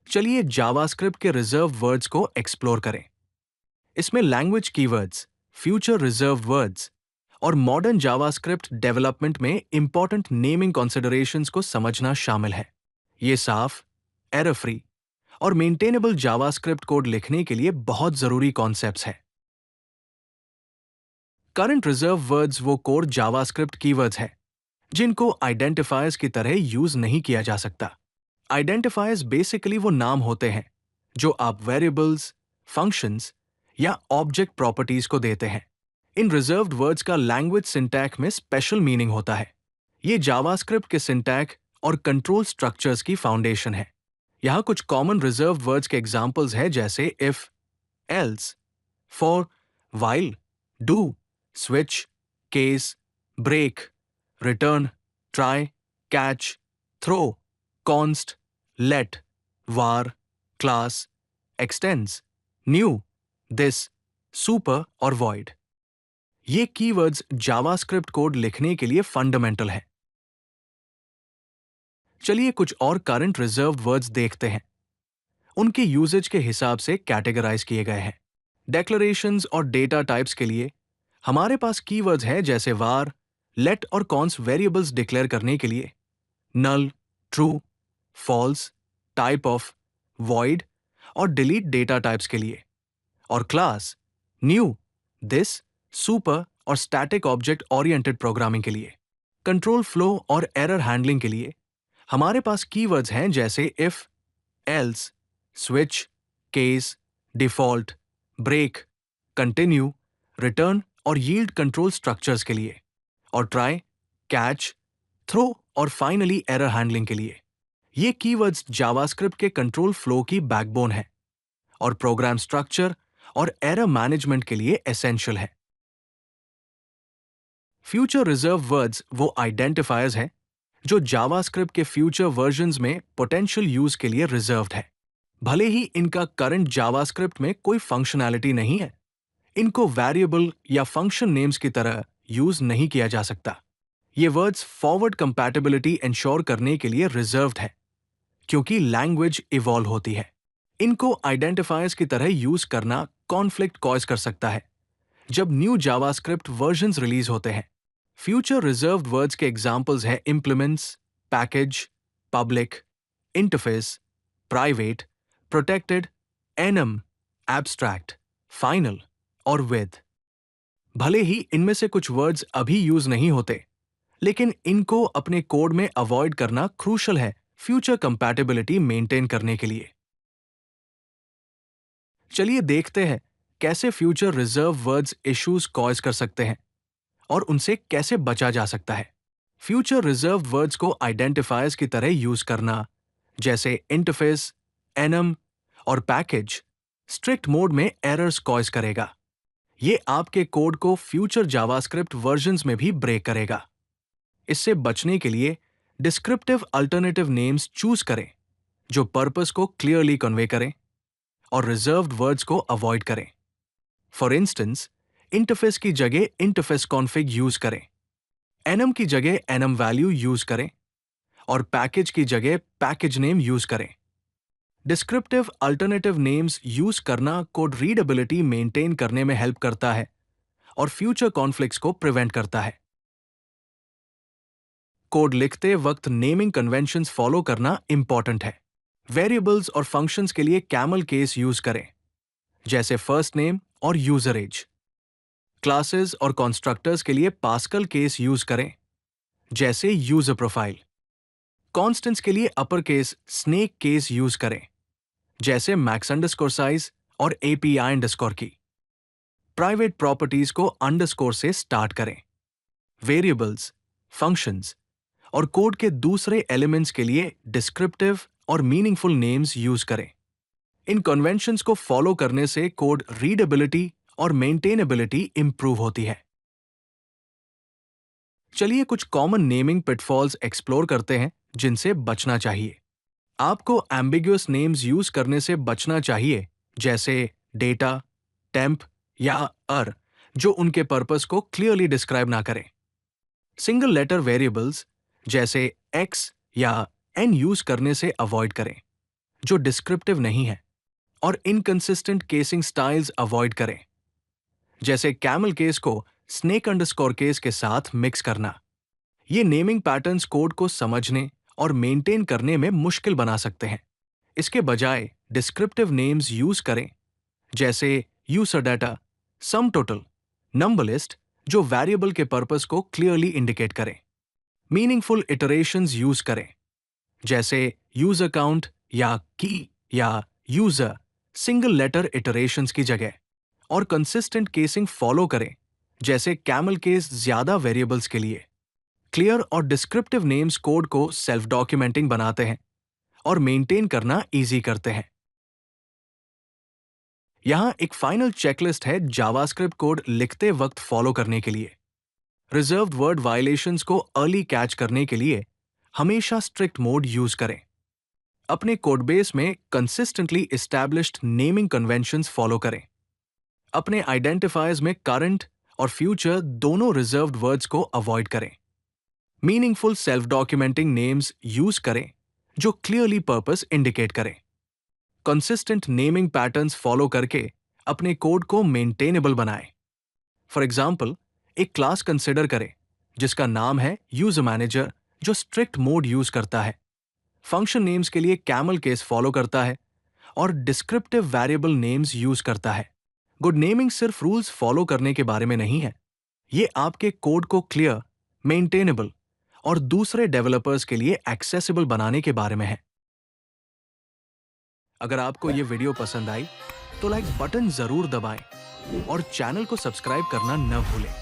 चलिए जावास्क्रिप्ट के reserve words को एक्सप्लोर करें। इसमें language keywords, future reserve words और मॉडर्न जावास्क्रिप्ट डेवलपमेंट में इंपॉर्टेंट नेमिंग कंसिडरेशंस को समझना शामिल है। ये साफ, एरर फ्री और मेंटेनेबल जावास्क्रिप्ट कोड लिखने के लिए बहुत जरूरी कॉन्सेप्ट्स हैं। करंट रिजर्व वर्ड्स वो कोर जावास्क्रिप्ट कीवर्ड्स हैं जिनको आइडेंटिफायर्स की तरह यूज नहीं किया जा सकता। आइडेंटिफायर्स बेसिकली वो नाम होते हैं जो आप वेरिएबल्स, फंक्शंस या ऑब्जेक्ट प्रॉपर्टीज को देते हैं। इन रिजर्व्ड वर्ड्स का लैंग्वेज सिंटैक्स में स्पेशल मीनिंग होता है। ये जावास्क्रिप्ट के सिंटैक्स और कंट्रोल स्ट्रक्चर्स की फाउंडेशन है। यहाँ कुछ कॉमन रिजर्व्ड वर्ड्स के एग्जांपल्स हैं जैसे if, else, for, while, do, switch, case, break, return, try, catch, throw, const, let, var, class, extends, new, this, super और वॉइड। ये कीवर्ड्स जावास्क्रिप्ट कोड लिखने के लिए फंडामेंटल हैं। चलिए कुछ और करंट रिजर्व्ड वर्ड्स देखते हैं। उनके यूजेज के हिसाब से कैटेगराइज किए गए हैं। डेक्लरेशंस और डेटा टाइप्स के लिए हमारे पास कीवर्ड्स हैं जैसे वार, लेट और कॉन्स वेरिएबल्स डिक्लेयर करने के लिए, null, true, false, type of, void और डिलीट डेटा टाइप्स के लिए, और क्लास, न्यू, दिस, सुपर और स्टैटिक ऑब्जेक्ट ओरिएंटेड प्रोग्रामिंग के लिए। कंट्रोल फ्लो और एरर हैंडलिंग के लिए हमारे पास कीवर्ड्स हैं जैसे if, else, switch, case, default, break, continue, return और यील्ड कंट्रोल स्ट्रक्चर्स के लिए, और ट्राई, कैच, थ्रो और फाइनली एरर हैंडलिंग के लिए। ये कीवर्ड्स जावास्क्रिप्ट के कंट्रोल फ्लो की बैकबोन है और प्रोग्राम स्ट्रक्चर और एरर मैनेजमेंट के लिए एसेंशियल है। फ्यूचर रिजर्व वर्ड्स वो आइडेंटिफायर्स हैं जो जावास्क्रिप्ट के फ्यूचर वर्जन्स में पोटेंशियल यूज के लिए रिजर्व्ड है। भले ही इनका करंट जावास्क्रिप्ट में कोई फंक्शनैलिटी नहीं है, इनको वेरिएबल या फंक्शन नेम्स की तरह यूज नहीं किया जा सकता। ये वर्ड्स फॉरवर्ड कंपैटिबिलिटी इंश्योर करने के लिए रिजर्व्ड है क्योंकि लैंग्वेज इवॉल्व होती है। इनको आइडेंटिफायर्स की तरह यूज करना कॉन्फ्लिक्ट कॉज कर सकता है जब न्यू जावास्क्रिप्ट वर्जन्स रिलीज होते हैं। फ्यूचर रिजर्व्ड वर्ड्स के एग्जांपल्स हैं implements, package, public, interface, private, protected, annum, abstract, final और विद। भले ही इनमें से कुछ वर्ड्स अभी यूज नहीं होते, लेकिन इनको अपने कोड में अवॉइड करना क्रूशल है फ्यूचर कंपैटिबिलिटी मेंटेन करने के लिए। चलिए देखते हैं कैसे future reserve words issues cause कर सकते हैं और उनसे कैसे बचा जा सकता है। फ्यूचर रिजर्व वर्ड्स को आइडेंटिफायर्स की तरह यूज करना जैसे इंटरफेस, एनम और पैकेज स्ट्रिक्ट मोड में एरर्स कॉज करेगा। ये आपके कोड को फ्यूचर जावास्क्रिप्ट वर्जन्स में भी ब्रेक करेगा। इससे बचने के लिए डिस्क्रिप्टिव अल्टरनेटिव नेम्स चूज करें जो पर्पस को क्लियरली कन्वे करें और रिजर्व्ड वर्ड्स को अवॉइड करें। फॉर इंस्टेंस, इंटरफेस की जगह इंटरफेस कॉन्फ़िग यूज करें, एनम की जगह एनम वैल्यू यूज करें और पैकेज की जगह पैकेज नेम यूज करें। डिस्क्रिप्टिव अल्टरनेटिव नेम्स यूज करना कोड रीडेबिलिटी मेंटेन करने में हेल्प करता है और फ्यूचर कॉन्फ्लिक्ट्स को प्रिवेंट करता है। कोड लिखते वक्त नेमिंग कन्वेंशंस फॉलो करना इंपॉर्टेंट है। वेरिएबल्स और फंक्शंस के लिए कैमल केस यूज करें जैसे फर्स्ट नेम और यूजर एज। क्लासेस और कॉन्स्ट्रक्टर्स के लिए पास्कल केस यूज करें जैसे यूजर प्रोफाइल। कॉन्स्टेंट्स के लिए upper case snake case use करें जैसे मैक्स अंडरस्कोर साइज और एपीआई अंडरस्कोर की। प्राइवेट प्रॉपर्टीज को अंडरस्कोर से स्टार्ट करें। वेरिएबल्स, फंक्शंस और कोड के दूसरे एलिमेंट्स के लिए डिस्क्रिप्टिव और मीनिंगफुल नेम्स यूज करें। इन कन्वेंशंस को फॉलो करने से कोड रीडेबिलिटी और मेंटेनेबिलिटी इंप्रूव होती है। चलिए कुछ कॉमन नेमिंग पिटफॉल्स एक्सप्लोर करते हैं जिनसे बचना चाहिए। आपको एम्बिगुअस नेम्स यूज करने से बचना चाहिए जैसे डेटा, टेम्प या अर जो उनके पर्पस को क्लियरली डिस्क्राइब ना करें। सिंगल लेटर वेरिएबल्स जैसे एक्स या एन यूज करने से अवॉइड करें। जो डिस्क्रिप्टिव नहीं है, और इनकंसिस्टेंट केसिंग स्टाइल्स अवॉइड करें, जैसे कैमल केस को स्नेक अंडरस्कोर केस के साथ मिक्स करना। ये नेमिंग पैटर्न्स कोड को समझने और मेंटेन करने में मुश्किल बना सकते हैं। इसके बजाय डिस्क्रिप्टिव नेम्स यूज करें, जैसे user data, sum total, number list, जो वेरिएबल के पर्पस को क्लियरली इंडिकेट करें। मीनिंगफुल इटरेशंस यूज करें, जैसे यूजर काउंट या की या यूजर, सिंगल लेटर इटरेशंस की जगह। और कंसिस्टेंट केसिंग फॉलो करें, जैसे कैमल केस ज्यादा वेरिएबल्स के लिए। क्लियर और डिस्क्रिप्टिव नेम्स कोड को सेल्फ डॉक्यूमेंटिंग बनाते हैं और मेंटेन करना इजी करते हैं। यहां एक फाइनल चेकलिस्ट है जावास्क्रिप्ट कोड लिखते वक्त फॉलो करने के लिए। रिजर्व्ड वर्ड वायलेशंस को अर्ली कैच करने के लिए हमेशा स्ट्रिक्ट मोड यूज करें। अपने कोडबेस में consistently established naming conventions follow करें। अपने आइडेंटिफायर्स में करंट और फ्यूचर दोनों रिजर्व्ड वर्ड्स को अवॉइड करें। Meaningful self documenting names use करें जो क्लियरली पर्पस इंडिकेट करें। कंसिस्टेंट नेमिंग पैटर्न्स फॉलो करके अपने कोड को मेंटेनेबल बनाएं। फॉर एग्जाम्पल, एक क्लास कंसिडर करें जिसका नाम है यूजर मैनेजर, जो स्ट्रिक्ट मोड यूज करता है, फंक्शन नेम्स के लिए कैमल केस फॉलो करता है और डिस्क्रिप्टिव वेरिएबल नेम्स यूज करता है। गुड नेमिंग सिर्फ रूल्स फॉलो करने के बारे में नहीं है, ये आपके कोड को क्लियर, मेंटेनेबल और दूसरे डेवलपर्स के लिए एक्सेसिबल बनाने के बारे में है। अगर आपको ये वीडियो पसंद आई तो लाइक बटन जरूर दबाएं और चैनल को सब्सक्राइब करना न भूलें।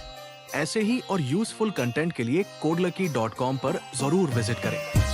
ऐसे ही और यूजफुल कंटेंट के लिए codelucky.com पर जरूर विजिट करें।